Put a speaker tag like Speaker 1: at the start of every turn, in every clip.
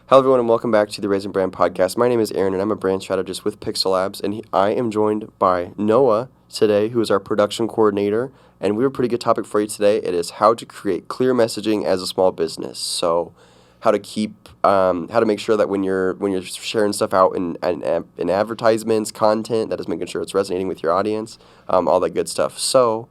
Speaker 1: Hello, everyone, and welcome back to the Raisin Brand podcast. My name is Aaron, and I'm a brand strategist with Pixel Labs, and I am joined by Noah today, who is our production coordinator, and we have a pretty good topic for you today. It is how to create clear messaging as a small business. So, how to make sure that when you're sharing stuff out in advertisements, content, that is making sure it's resonating with your audience, all that good stuff. So,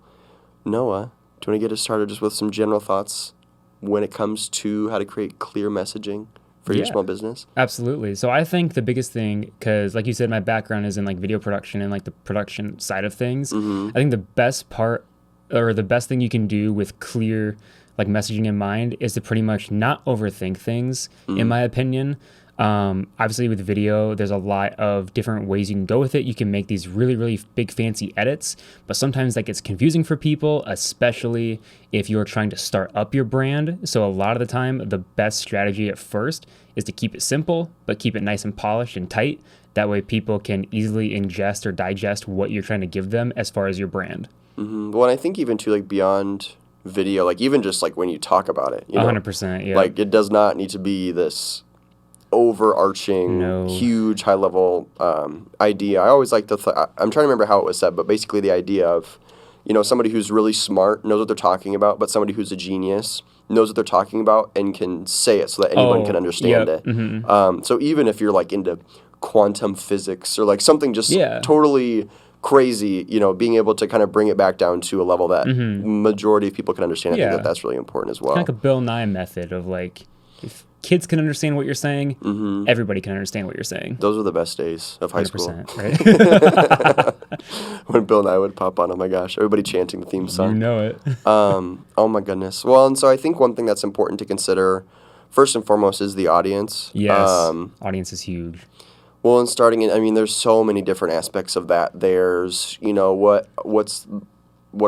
Speaker 1: Noah, do you want to get us started just with some general thoughts when it comes to how to create clear messaging for your small business?
Speaker 2: Absolutely. So I think the biggest thing, because like you said, my background is in like video production and like the production side of things. I think the best part or the best thing you can do with clear like messaging in mind is to pretty much not overthink things, in my opinion. Obviously with video, there's a lot of different ways you can go with it. You can make these really, really big fancy edits, but sometimes that gets confusing for people, especially if you're trying to start up your brand. So a lot of the time, the best strategy at first is to keep it simple, but keep it nice and polished and tight. That way people can easily ingest or digest what you're trying to give them as far as your brand.
Speaker 1: Well, and I think even too, like beyond video, like even just like when you talk about it,
Speaker 2: 100%, yeah.
Speaker 1: Like it does not need to be this overarching, huge, high-level idea. I always like I'm trying to remember how it was said, but basically the idea of, somebody who's really smart knows what they're talking about, but somebody who's a genius knows what they're talking about and can say it so that anyone can understand it. So even if you're like into quantum physics or like something just totally crazy, being able to kind of bring it back down to a level that majority of people can understand. I think that's really important as well.
Speaker 2: Kind of like a Bill Nye method of like, if kids can understand what you're saying, everybody can understand what you're saying.
Speaker 1: Those were the best days of high school.
Speaker 2: Right?
Speaker 1: When Bill Nye would pop on, oh my gosh, everybody chanting the theme song.
Speaker 2: You know it.
Speaker 1: Oh my goodness. Well, and so I think one thing that's important to consider, first and foremost, is the audience.
Speaker 2: Yes, audience is huge.
Speaker 1: Well, and there's so many different aspects of that. There's, what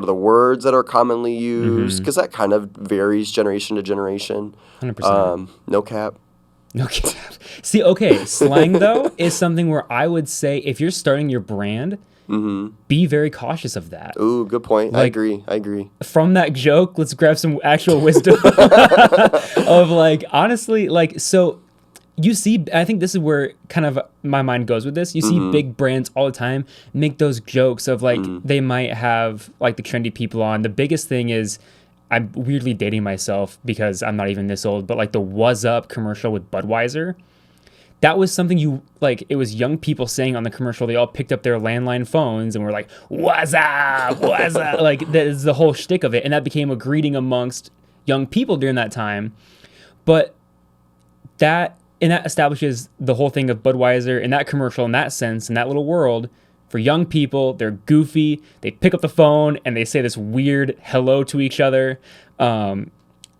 Speaker 1: are the words that are commonly used? Because that kind of varies generation to generation.
Speaker 2: 100%.
Speaker 1: No cap.
Speaker 2: No cap. See, okay, slang, though, is something where I would say if you're starting your brand, be very cautious of that.
Speaker 1: Ooh, good point. Like, I agree.
Speaker 2: From that joke, let's grab some actual wisdom of, like, honestly, like, so you see, I think this is where kind of my mind goes with this. You see big brands all the time make those jokes of like, they might have like the trendy people on. The biggest thing is, I'm weirdly dating myself because I'm not even this old, but like the "What's Up" commercial with Budweiser. That was something it was young people saying on the commercial. They all picked up their landline phones and were like, "What's up? What's up?" Like that is the whole shtick of it. And that became a greeting amongst young people during that time. But that establishes the whole thing of Budweiser in that commercial, in that sense, in that little world. For young people, they're goofy. They pick up the phone and they say this weird hello to each other. And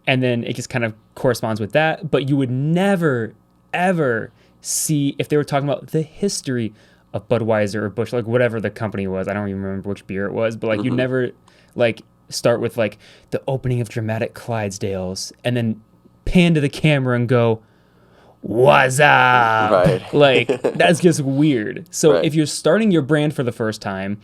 Speaker 2: then it just kind of corresponds with that. But you would never, ever see if they were talking about the history of Budweiser or Busch, like whatever the company was. I don't even remember which beer it was. But like you never like start with like the opening of dramatic Clydesdales and then pan to the camera and go, "What's up?"
Speaker 1: Right.
Speaker 2: Like, that's just weird. So if you're starting your brand for the first time,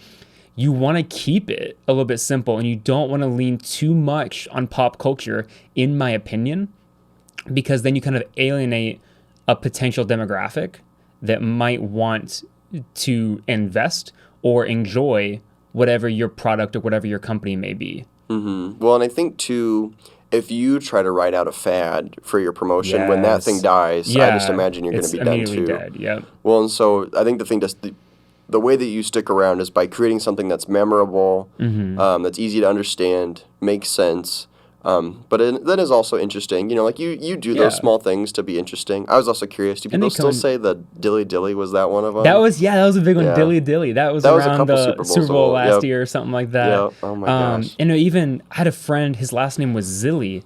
Speaker 2: you want to keep it a little bit simple and you don't want to lean too much on pop culture, in my opinion, because then you kind of alienate a potential demographic that might want to invest or enjoy whatever your product or whatever your company may be.
Speaker 1: Well, and I think too, if you try to write out a fad for your promotion, when that thing dies, I just imagine you're going to be done too.
Speaker 2: Dead. Yep.
Speaker 1: Well, and so I think the way that you stick around is by creating something that's memorable, that's easy to understand, makes sense. But that is also interesting. Like you do those small things to be interesting. I was also curious. Do people still say the dilly dilly? Was that one of them?
Speaker 2: That was a big one. Dilly dilly. That was around the Super Bowl last year or something like that.
Speaker 1: Yep. Oh my gosh.
Speaker 2: And even I had a friend. His last name was Zilly,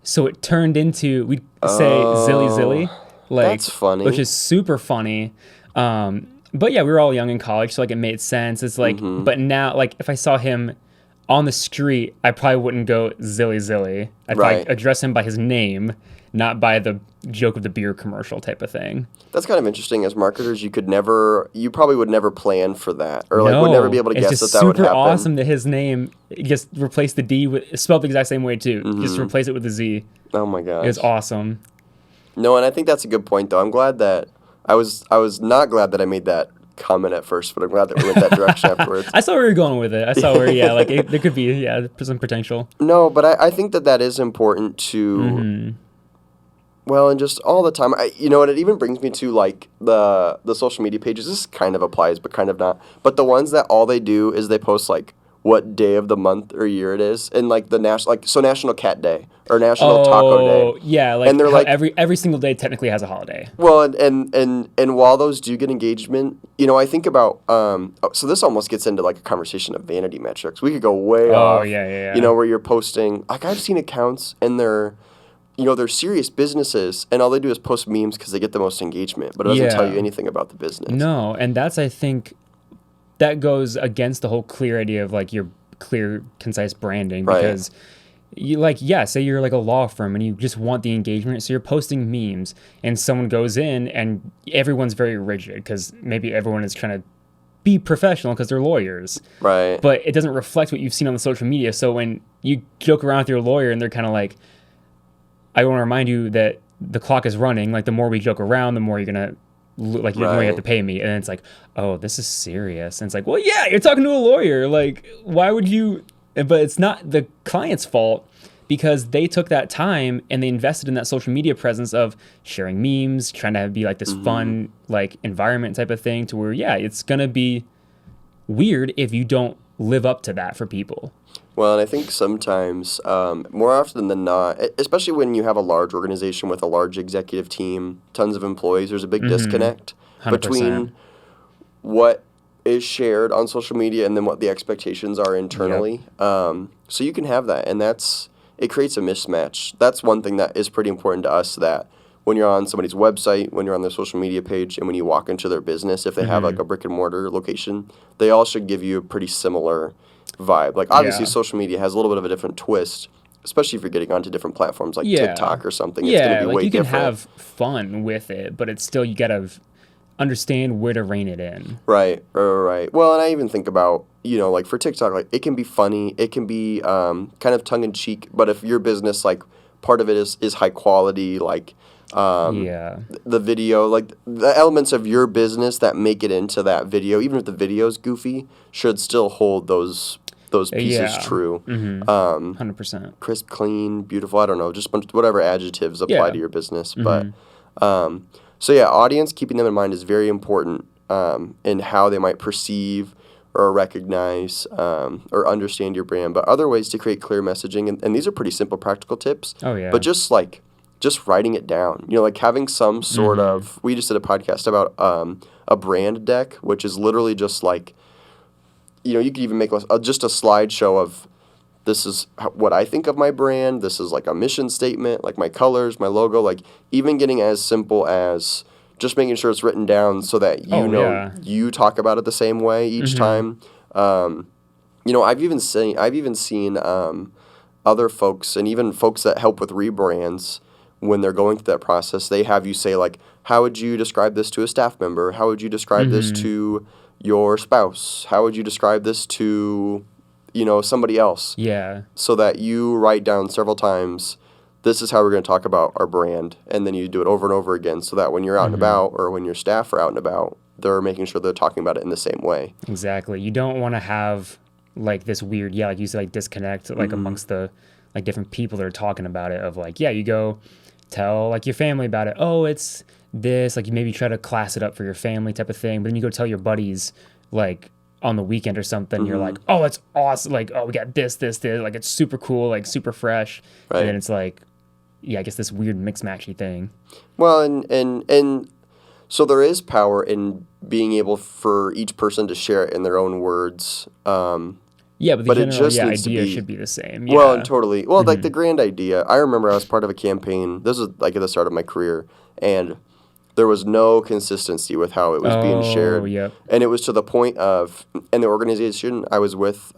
Speaker 2: so it turned into we'd say Zilly, like
Speaker 1: that's funny,
Speaker 2: which is super funny. But yeah, we were all young in college, so like it made sense. It's like, but now like if I saw him on the street, I probably wouldn't go Zilly. I'd probably address him by his name, not by the joke of the beer commercial type of thing.
Speaker 1: That's kind of interesting. As marketers, you probably would never plan for that, or like would never be able to guess that would happen.
Speaker 2: It's super awesome that his name just replace the D with spelled the exact same way too. Just replace it with the Z.
Speaker 1: Oh my gosh,
Speaker 2: it's awesome.
Speaker 1: No, and I think that's a good point, though. I'm glad that I was not glad that I made that comment at first, but I'm glad that we went that direction afterwards.
Speaker 2: I saw where you're going with it. I saw where, yeah, like there could be, yeah, some potential.
Speaker 1: No, but I think that is important to, well, and just all the time. You know, and it even brings me to like the social media pages. This kind of applies, but kind of not. But the ones that all they do is they post like what day of the month or year it is, and like the national, like so National Cat Day or National Taco Day.
Speaker 2: Yeah, like
Speaker 1: and they're
Speaker 2: how
Speaker 1: like
Speaker 2: every single day technically has a holiday.
Speaker 1: well, and while those do get engagement, you know, I think about so this almost gets into like a conversation of vanity metrics. We could go way off.
Speaker 2: Yeah.
Speaker 1: You know, where you're posting like I've seen accounts and they're serious businesses, and all they do is post memes because they get the most engagement, but it doesn't tell you anything about the business.
Speaker 2: No, and that's, I think, that goes against the whole clear idea of like your clear, concise branding, because you say you're like a law firm and you just want the engagement, so you're posting memes, and someone goes in and everyone's very rigid because maybe everyone is trying to be professional because they're lawyers,
Speaker 1: right?
Speaker 2: But it doesn't reflect what you've seen on the social media. So when you joke around with your lawyer and they're kind of like, I want to remind you that the clock is running. Like, the more we joke around, the more you're going to, like, the more you have to pay me. And it's like, oh, this is serious. And it's like, well, yeah, you're talking to a lawyer. Like, why would you? But it's not the client's fault because they took that time and they invested in that social media presence of sharing memes, trying to be like this fun, like, environment type of thing to where, yeah, it's going to be weird if you don't live up to that for people.
Speaker 1: Well, and I think sometimes, more often than not, especially when you have a large organization with a large executive team, tons of employees, there's a big disconnect
Speaker 2: 100%.
Speaker 1: Between what is shared on social media and then what the expectations are internally. Yep. So you can have that, and it creates a mismatch. That's one thing that is pretty important to us, that when you're on somebody's website, when you're on their social media page, and when you walk into their business, if they have like a brick and mortar location, they all should give you a pretty similar vibe. Like, obviously social media has a little bit of a different twist, especially if you're getting onto different platforms like TikTok or something. It's going to be way different. You can
Speaker 2: have fun with it, but it's still, you got to understand where to rein it in.
Speaker 1: Right. Well, and I even think about, like for TikTok, like it can be funny, it can be kind of tongue-in-cheek, but if your business, like part of it is high quality, like the video, like the elements of your business that make it into that video, even if the video's goofy, should still hold those pieces true.
Speaker 2: 100%.
Speaker 1: Crisp, clean, beautiful, I don't know, just whatever adjectives apply to your business. But so audience, keeping them in mind is very important in how they might perceive or recognize or understand your brand. But other ways to create clear messaging, and these are pretty simple practical tips. But just writing it down, like having some sort of, we just did a podcast about a brand deck, which is literally just like, you could even make just a slideshow of, this is what I think of my brand. This is like a mission statement, like my colors, my logo, like even getting as simple as just making sure it's written down so that you talk about it the same way each time. I've even seen other folks, and even folks that help with rebrands, when they're going through that process, they have you say like, how would you describe this to a staff member? How would you describe this to your spouse? How would you describe this to, somebody else?
Speaker 2: Yeah.
Speaker 1: So that you write down several times, this is how we're going to talk about our brand. And then you do it over and over again so that when you're out and about, or when your staff are out and about, they're making sure they're talking about it in the same way.
Speaker 2: Exactly. You don't want to have like this weird, like you said, like disconnect like amongst the like different people that are talking about it, of like, you go tell like your family about it. Oh, it's this, like you maybe try to class it up for your family type of thing, but then you go tell your buddies like on the weekend or something, you're like, oh, it's awesome, like, oh, we got this, like it's super cool, like super fresh. And then it's like, I guess this weird mix matchy thing. Well,
Speaker 1: and so there is power in being able for each person to share it in their own words.
Speaker 2: But the general idea should be the same.
Speaker 1: Well, and totally. Well, like the grand idea. I remember I was part of a campaign. This was like at the start of my career, and there was no consistency with how it was being shared. And it was to the point of, and the organization I was with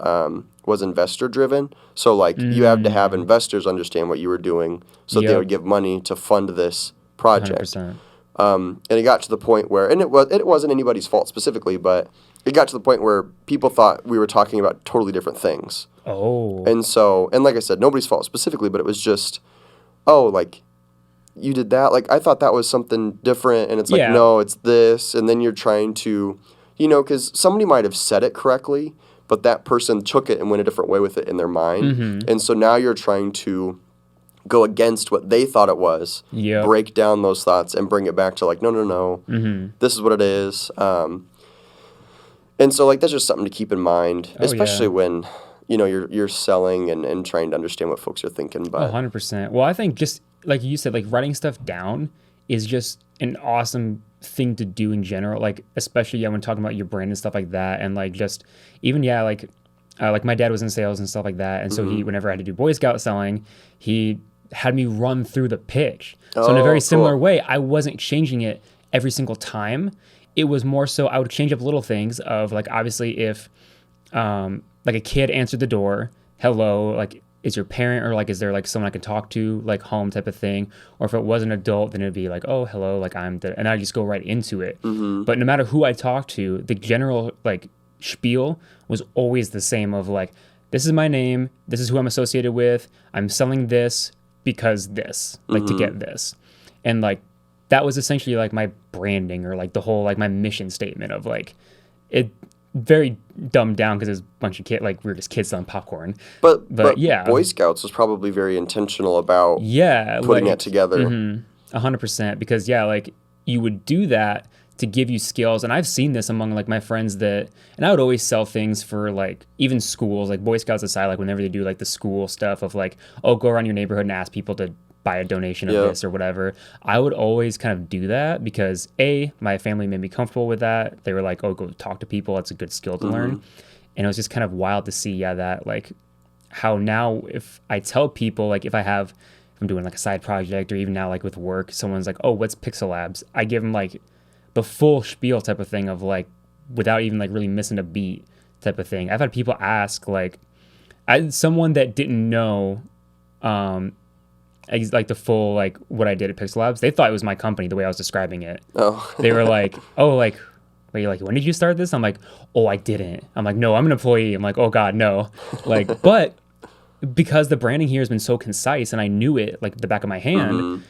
Speaker 1: was investor driven. So like you had to have investors understand what you were doing, so they would give money to fund this project.
Speaker 2: 100%.
Speaker 1: And it got to the point where, and it wasn't anybody's fault specifically, but it got to the point where people thought we were talking about totally different things.
Speaker 2: Oh.
Speaker 1: And so, and like I said, nobody's fault specifically, but it was just, oh, like, you did that. Like, I thought that was something different. And it's like,
Speaker 2: Yeah.
Speaker 1: no, it's this. And then you're trying to, because somebody might have said it correctly, but that person took it and went a different way with it in their mind.
Speaker 2: Mm-hmm.
Speaker 1: And so now you're trying to go against what they thought it was,
Speaker 2: Yep.
Speaker 1: break down those thoughts, and bring it back to like, no,
Speaker 2: Mm-hmm.
Speaker 1: this is what it is. And so like that's just something to keep in mind, especially when you're selling and trying to understand what folks are thinking. But
Speaker 2: 100%. Well, I think just like you said, like writing stuff down is just an awesome thing to do in general. Like especially when talking about your brand and stuff like that, and like just even like my dad was in sales and stuff like that, and so he whenever I had to do Boy Scout selling, he had me run through the pitch. So in a very similar way, I wasn't changing it every single time. It was more so I would change up little things of like obviously if like a kid answered the door, hello, like is your parent or like is there like someone I can talk to like home type of thing, or if it was an adult then it'd be like, oh hello, like and I just go right into it. But no matter who I talked to, the general like spiel was always the same of like, this is my name, this is who I'm associated with, I'm selling this because this, like to get this. And like that was essentially like my branding or like the whole like my mission statement of like it very dumbed down because it was a bunch of kids, like we were just kids selling popcorn.
Speaker 1: But
Speaker 2: yeah,
Speaker 1: Boy Scouts was probably very intentional about putting it together.
Speaker 2: 100%, because like you would do that to give you skills. And I've seen this among like my friends and I would always sell things for like even schools, like Boy Scouts aside, like whenever they do like the school stuff of like, oh, go around your neighborhood and ask people to buy a donation of this or whatever. I would always kind of do that because my family made me comfortable with that. They were like, oh, go talk to people. That's a good skill to learn. And it was just kind of wild to see, that like how now if I tell people, like if I'm doing like a side project or even now like with work, someone's like, oh, what's Pixel Labs? I give them like the full spiel type of thing of like, without even like really missing a beat type of thing. I've had people ask like, someone that didn't know, like the full, like what I did at Pixel Labs, they thought it was my company the way I was describing it. Oh. They were like, oh, like, wait, like, when did you start this? I'm like, oh, I didn't. I'm like, no, I'm an employee. I'm like, oh God, no. Like, but because the branding here has been so concise and I knew it like the back of my hand,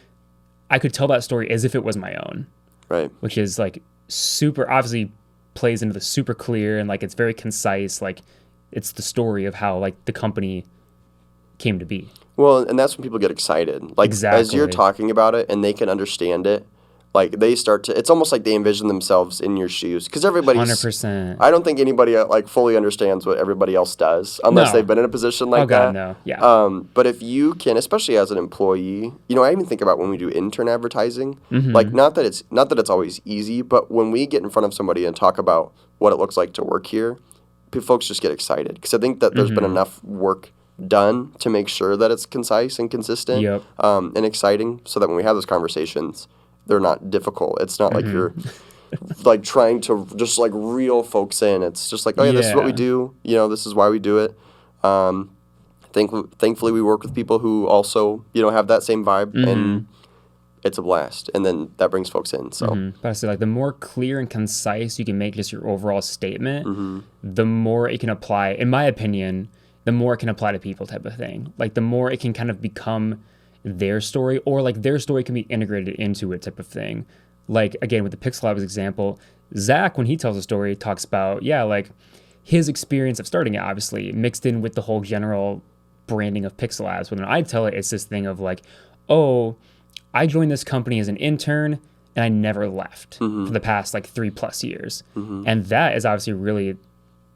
Speaker 2: I could tell that story as if it was my own.
Speaker 1: Right.
Speaker 2: Which is like super, obviously plays into the super clear and like it's very concise. Like it's the story of how like the company came to be.
Speaker 1: Well, and that's when people get excited. Like as you're talking about it and they can understand it, like they start to, it's almost like they envision themselves in your shoes. Because everybody's,
Speaker 2: 100%.
Speaker 1: I don't think anybody like fully understands what everybody else does unless they've been in a position like that.
Speaker 2: Oh God, no. Yeah.
Speaker 1: But if you can, especially as an employee, I even think about when we do intern advertising, like not that it's always easy, but when we get in front of somebody and talk about what it looks like to work here, folks just get excited. Because I think that there's been enough work done to make sure that it's concise and consistent and exciting so that when we have those conversations, they're not difficult. It's not like you're like trying to just like reel folks in. It's just like, oh yeah, this is what we do. This is why we do it. Thankfully we work with people who also, have that same vibe and it's a blast. And then that brings folks in. So
Speaker 2: But I say like the more clear and concise you can make just your overall statement, the more it can apply, in my opinion, the more it can apply to people type of thing. Like the more it can kind of become their story or like their story can be integrated into it type of thing. Like again, with the Pixel Labs example, Zach, when he tells a story, talks about, like his experience of starting it, obviously mixed in with the whole general branding of Pixel Labs. When I tell it, it's this thing of like, oh, I joined this company as an intern and I never left for the past like 3+ years. And that is obviously really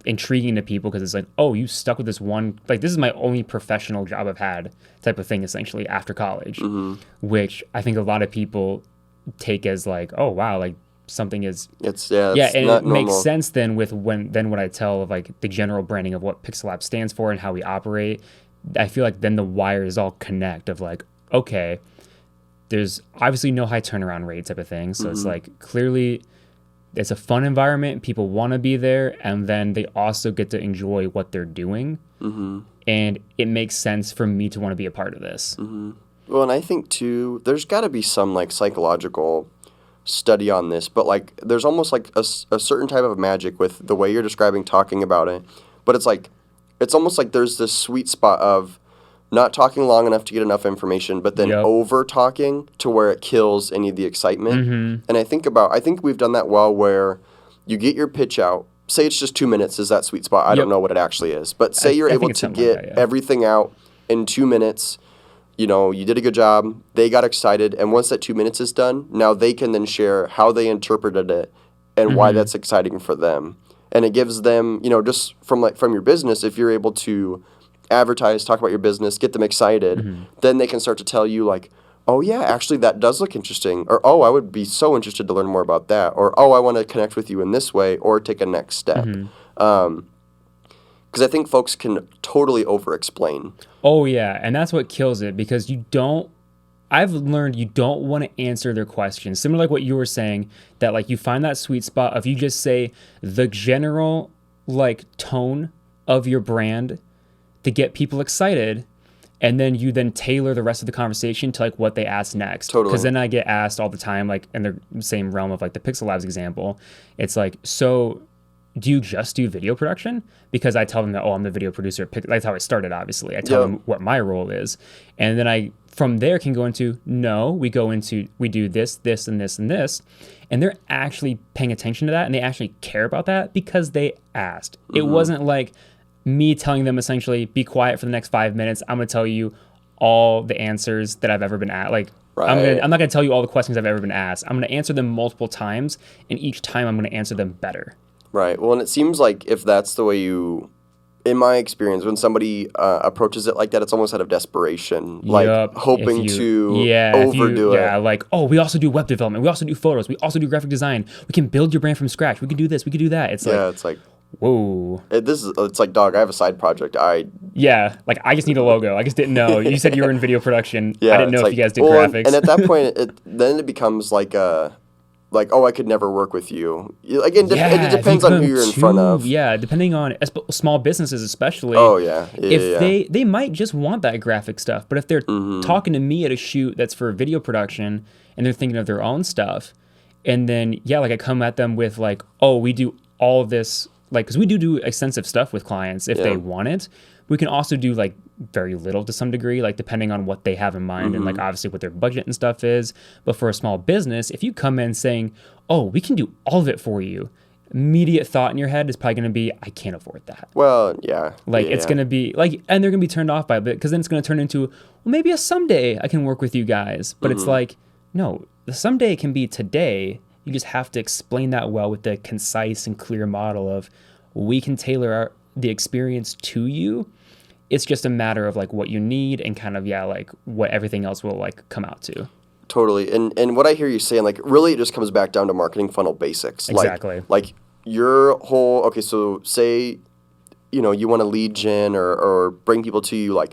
Speaker 2: intriguing to people because it's like, oh, you stuck with this one, like this is my only professional job I've had type of thing essentially after college, which I think a lot of people take as like, oh wow, like something is and it makes sense then with when I tell of like the general branding of what Pixel Lab stands for and how we operate. I feel like then the wires all connect of like, okay, there's obviously no high turnaround rate type of thing, so it's like clearly it's a fun environment. People want to be there, and then they also get to enjoy what they're doing. And it makes sense for me to want to be a part of this.
Speaker 1: Well, and I think, too, there's got to be some, like, psychological study on this, but, like, there's almost, like, a certain type of magic with the way you're describing talking about it. But it's, like, it's almost like there's this sweet spot of not talking long enough to get enough information, but then over talking to where it kills any of the excitement. And I think we've done that well where you get your pitch out. Say it's just 2 minutes is that sweet spot. I don't know what it actually is. But say you're able to get everything out in 2 minutes. You know, you did a good job. They got excited. And once that 2 minutes is done, now they can then share how they interpreted it and why that's exciting for them. And it gives them, you know, just from your business, if you're able to advertise, talk about your business, get them excited, then they can start to tell you like, oh, yeah, actually, that does look interesting. Or, oh, I would be so interested to learn more about that. Or, oh, I want to connect with you in this way or take a next step. Because I think folks can totally over-explain.
Speaker 2: Oh, yeah. And that's what kills it because I've learned you don't want to answer their questions. Similar like what you were saying, that like you find that sweet spot of you just say the general like tone of your brand to get people excited. And then you tailor the rest of the conversation to like what they ask next.
Speaker 1: Totally.
Speaker 2: Because then I get asked all the time, like in the same realm of like the Pixel Labs example, it's like, so do you just do video production? Because I tell them that, oh, I'm the video producer. That's how I started, obviously. I tell them what my role is. And then I, from there, can go into, no, we do this, this, and this, and this. And they're actually paying attention to that. And they actually care about that because they asked. It wasn't like me telling them essentially, be quiet for the next 5 minutes. I'm going to tell you all the answers that I've ever been asked. Like, I'm not going to tell you all the questions I've ever been asked. I'm going to answer them multiple times. And each time I'm going to answer them better.
Speaker 1: Right. Well, and it seems like if that's the way in my experience, when somebody approaches it like that, it's almost out of desperation, like hoping to overdo it.
Speaker 2: Yeah, like, oh, we also do web development. We also do photos. We also do graphic design. We can build your brand from scratch. We can do this. We can do that. It's like, whoa.
Speaker 1: It's like, dog, I have a side project.
Speaker 2: Like I just need a logo. I just didn't know. You said you were in video production. I didn't know if you guys did graphics.
Speaker 1: And at that point, then it becomes like oh, I could never work with you. Again, it depends on who you're in front of.
Speaker 2: Yeah, depending on small businesses especially.
Speaker 1: Oh, yeah.
Speaker 2: If they might just want that graphic stuff, but if they're talking to me at a shoot that's for video production and they're thinking of their own stuff, and then, like I come at them with like, oh, we do all of this, like, because we do extensive stuff with clients if they want it. We can also do like very little to some degree, like depending on what they have in mind and like obviously what their budget and stuff is. But for a small business, if you come in saying, oh, we can do all of it for you, immediate thought in your head is probably going to be, I can't afford that.
Speaker 1: Well, yeah.
Speaker 2: Like it's going to be like, and they're going to be turned off by it because then it's going to turn into, well, maybe someday I can work with you guys. But it's like, no, the someday can be today. You just have to explain that well with the concise and clear model of we can tailor the experience to you. It's just a matter of like what you need and kind of, like what everything else will like come out to.
Speaker 1: Totally. And what I hear you saying, like really it just comes back down to marketing funnel basics.
Speaker 2: Exactly.
Speaker 1: Like your whole, okay, so say, you want to lead gen or bring people to you, like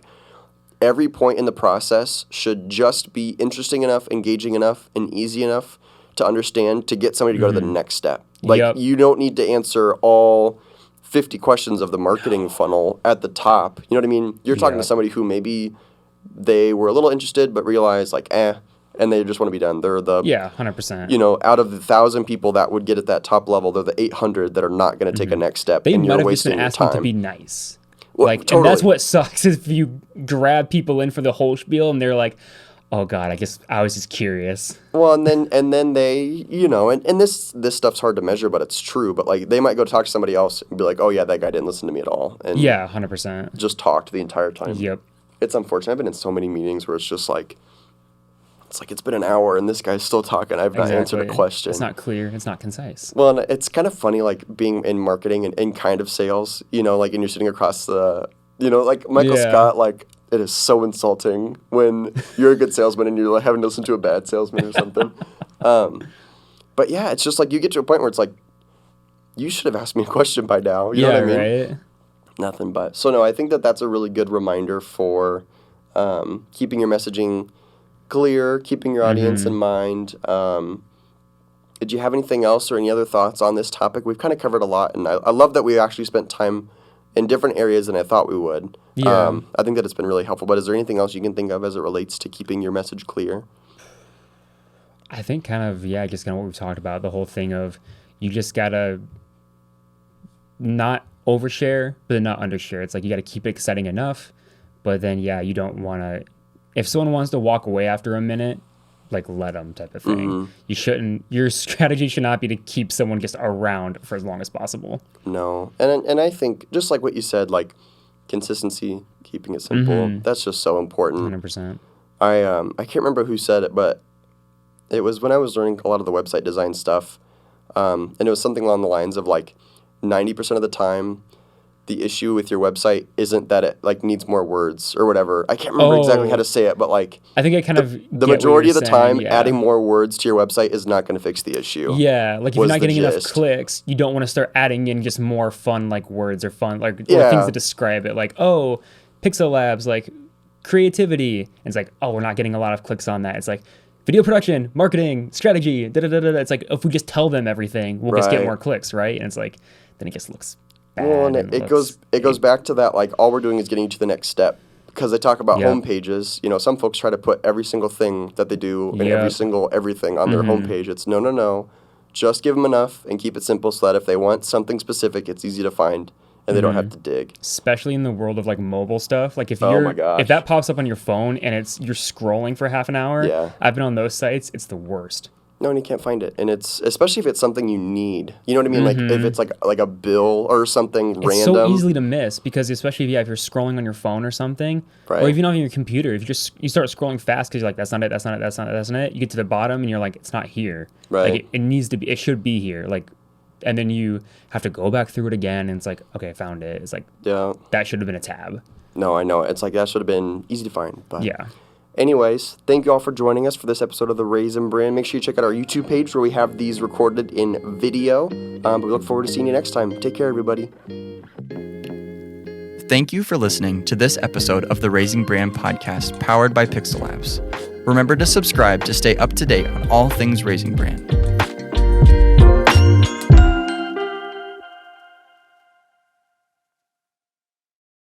Speaker 1: every point in the process should just be interesting enough, engaging enough, and easy enough to understand to get somebody to go to the next step. Like you don't need to answer all 50 questions of the marketing funnel at the top. You know what I mean? You're talking to somebody who maybe they were a little interested but realized like, and they just want to be done. They're the
Speaker 2: 100%.
Speaker 1: Out of the 1,000 people that would get at that top level, they're the 800 that are not going to take a next step.
Speaker 2: They
Speaker 1: and
Speaker 2: might
Speaker 1: you're
Speaker 2: have just been
Speaker 1: wasting your
Speaker 2: asking
Speaker 1: time.
Speaker 2: to be nice.
Speaker 1: Well,
Speaker 2: like,
Speaker 1: totally.
Speaker 2: And that's what sucks is if you grab people in for the whole spiel and they're like, oh God, I guess I was just curious.
Speaker 1: Well, and then they, and this stuff's hard to measure, but it's true. But like they might go talk to somebody else and be like, oh yeah, that guy didn't listen to me at all. And
Speaker 2: 100%.
Speaker 1: Just talked the entire time.
Speaker 2: Yep.
Speaker 1: It's unfortunate. I've been in so many meetings where it's just like, it's been an hour and this guy's still talking. I've not answered a question.
Speaker 2: It's not clear. It's not concise.
Speaker 1: Well, and it's kind of funny, like being in marketing and kind of sales, like, and you're sitting across the, like Michael Scott, like, it is so insulting when you're a good salesman and you're like having to listen to a bad salesman or something. But yeah, it's just like you get to a point where it's like, you should have asked me a question by now. You know what I mean?
Speaker 2: Right.
Speaker 1: Nothing but. So no, I think that's a really good reminder for keeping your messaging clear, keeping your audience in mind. Did you have anything else or any other thoughts on this topic? We've kind of covered a lot, and I love that we actually spent time in different areas than I thought we would.
Speaker 2: Yeah.
Speaker 1: I think that it's been really helpful, but is there anything else you can think of as it relates to keeping your message clear?
Speaker 2: I think kind of what we've talked about, the whole thing of you just got to not overshare, but then not undershare. It's like you got to keep it exciting enough, But then, yeah, you don't want to, if someone wants to walk away after a minute, like let them type of thing. You shouldn't, your strategy should not be to keep someone just around for as long as possible.
Speaker 1: No. And I think, just like what you said, like consistency, keeping it simple, that's just so important.
Speaker 2: 100%.
Speaker 1: I can't remember who said it, but it was when I was learning a lot of the website design stuff, and it was something along the lines of like 90% of the time, the issue with your website isn't that it like needs more words or whatever. I can't remember exactly how to say it, but like
Speaker 2: I think I kind of
Speaker 1: the majority of the time, adding more words to your website is not going to fix the issue.
Speaker 2: Yeah, like if you're not getting enough clicks, you don't want to start adding in just more fun like words or fun like or things that describe it. Like, oh, Pixel Labs, like creativity. And it's like, oh, we're not getting a lot of clicks on that. It's like video production, marketing, strategy, da-da-da-da-da. It's like if we just tell them everything, we'll just get more clicks, right? And it's like then it just looks bad.
Speaker 1: Well, and it goes back to that, like, all we're doing is getting you to the next step. Because they talk about home pages. You know, some folks try to put every single thing that they do and every single everything on their homepage. It's no. Just give them enough and keep it simple so that if they want something specific, it's easy to find and they don't have to dig.
Speaker 2: Especially in the world of like mobile stuff. Like if if that pops up on your phone and you're scrolling for half an hour, I've been on those sites, it's the worst.
Speaker 1: No, and you can't find it. And it's, especially if it's something you need. You know what I mean? Like, if it's like a bill or something random.
Speaker 2: It's so easily to miss because especially if you're scrolling on your phone or something, or even on your computer, if you start scrolling fast because you're like, that's not it. You get to the bottom and you're like, it's not here.
Speaker 1: Right.
Speaker 2: Like, it needs to be, it should be here. Like, and then you have to go back through it again and it's like, okay, I found it. It's like, that should have been a tab.
Speaker 1: No, I know. It's like, that should have been easy to find. But
Speaker 2: yeah.
Speaker 1: Anyways, thank you all for joining us for this episode of the Raisin Brand. Make sure you check out our YouTube page where we have these recorded in video. But we look forward to seeing you next time. Take care, everybody.
Speaker 3: Thank you for listening to this episode of the Raisin Brand podcast powered by Pixel Labs. Remember to subscribe to stay up to date on all things Raisin Brand.